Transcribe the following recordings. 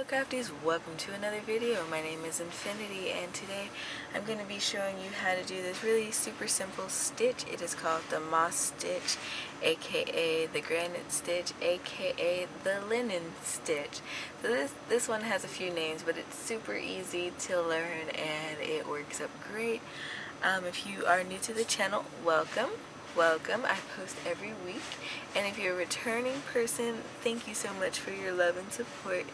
Crafties, welcome to another video. My name is Infiniti and today I'm going to be showing you how to do this really super simple stitch. It is called the Moss Stitch, aka the Granite Stitch, aka the Linen Stitch. So this one has a few names, but it's super easy to learn and it works up great. If you are new to the channel, welcome. I post every week, and if you're a returning person, thank you so much for your love and support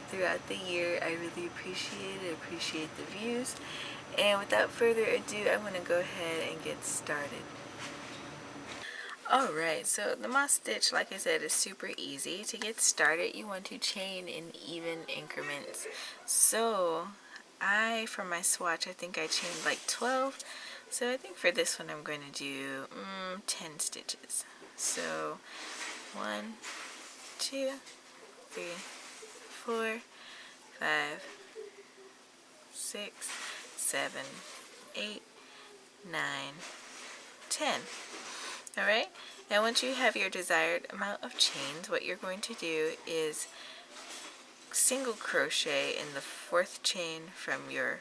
throughout the year. I really appreciate it. Appreciate the views. And without further ado, I'm going to go ahead and get started. Alright, so the moss stitch, like I said, is super easy. To get started, you want to chain in even increments. So for my swatch, I think I chained like 12. So I think for this one I'm going to do 10 stitches. So 1, 2, 3, 4, 5, 6, 7, 8, 9, 10. Alright, now once you have your desired amount of chains, what you're going to do is single crochet in the 4th chain from your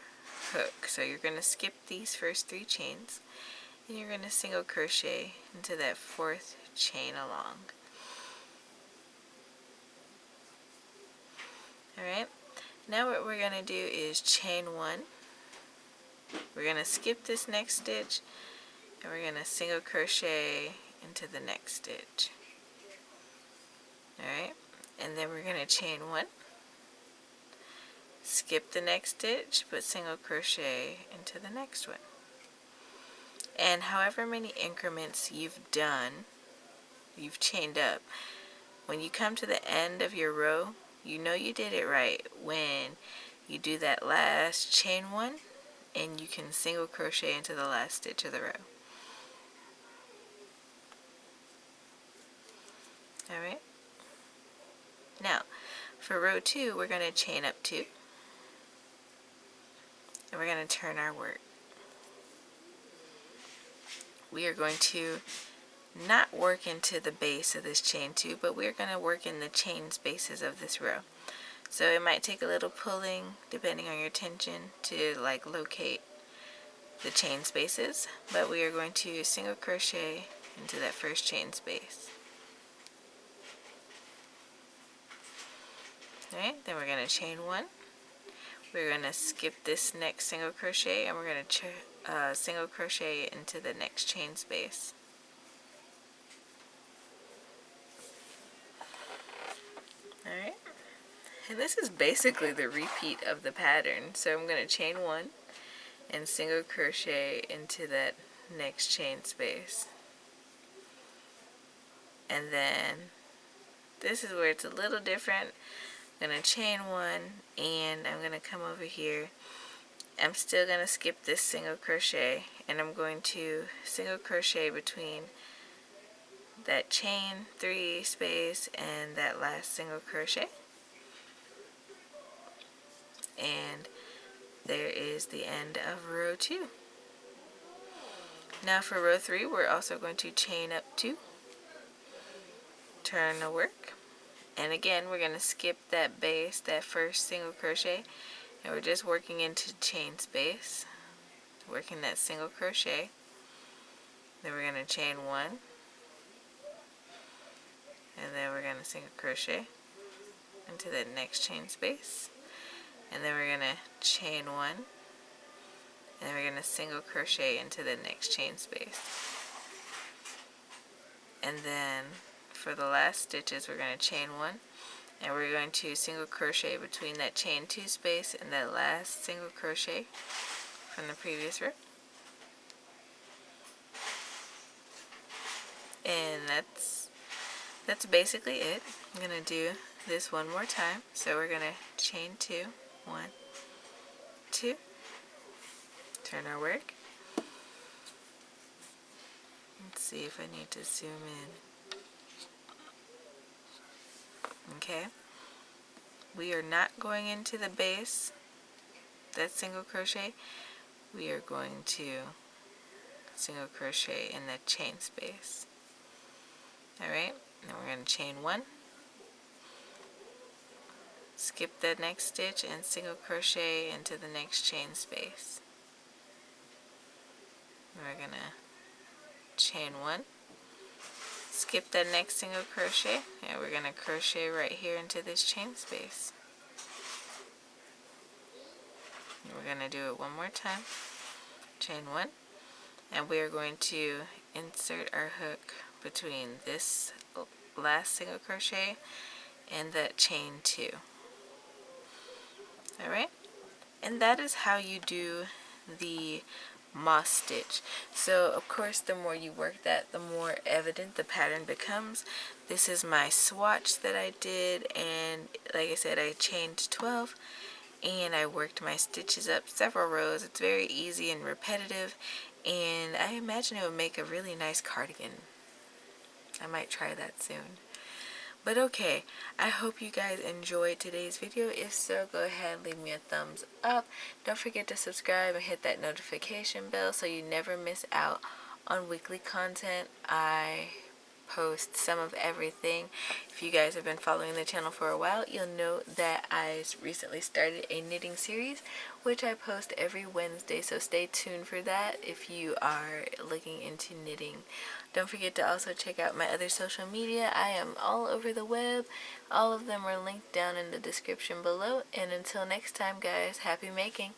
hook. So you're going to skip these first 3 chains and you're going to single crochet into that 4th chain along. Alright, now what we're going to do is chain 1. We're going to skip this next stitch and we're going to single crochet into the next stitch. Alright, and then we're going to chain 1, skip the next stitch, but single crochet into the next one. And however many increments you've chained up, when you come to the end of your row, you know you did it right when you do that last chain 1 and you can single crochet into the last stitch of the row. Alright, now for row 2 we're going to chain up 2 and we're going to turn our work. We are going to not work into the base of this chain 2, but we're going to work in the chain spaces of this row. So it might take a little pulling depending on your tension to locate the chain spaces, but we are going to single crochet into that first chain space. Alright, then we're going to chain 1. We're going to skip this next single crochet and we're going to single crochet into the next chain space. Alright, and this is basically the repeat of the pattern. So I'm going to chain 1 and single crochet into that next chain space. And then this is where it's a little different. I'm going to chain 1 and I'm going to come over here. I'm still going to skip this single crochet and I'm going to single crochet between that chain 3 space and that last single crochet. And there is the end of row 2. Now for row 3 we're also going to chain up 2, turn the work, and again we're going to skip that base, that first single crochet, and we're just working into chain space, working that single crochet. Then we're going to chain 1 and then we're going to single crochet into the next chain space, and then we're going to chain 1 and then we're going to single crochet into the next chain space. And then for the last stitches we're going to chain 1 and we're going to single crochet between that chain 2 space and that last single crochet from the previous row. And that's basically it. I'm going to do this one more time. So we're going to chain 2, 1, 2, turn our work. Let's see if I need to zoom in. Okay, we are not going into the base, that single crochet. We are going to single crochet in that chain space. Alright, now we're going to chain 1, skip the next stitch and single crochet into the next chain space. We're gonna chain 1, skip that next single crochet, and we're gonna crochet right here into this chain space. And we're gonna do it one more time. Chain 1, and we are going to insert our hook between this last single crochet and that chain 2. Alright, and that is how you do the moss stitch. So of course the more you work that, the more evident the pattern becomes. This is my swatch that I did, and like I said, I chained 12 and I worked my stitches up several rows. It's very easy and repetitive, and I imagine it would make a really nice cardigan. I might try that soon. But okay, I hope you guys enjoyed today's video. If so, go ahead and leave me a thumbs up. Don't forget to subscribe and hit that notification bell so you never miss out on weekly content. I post some of everything. If you guys have been following the channel for a while, you'll know that I recently started a knitting series, which I post every Wednesday, so stay tuned for that if you are looking into knitting. Don't forget to also check out my other social media. I am all over the web. All of them are linked down in the description below. And until next time, guys, happy making!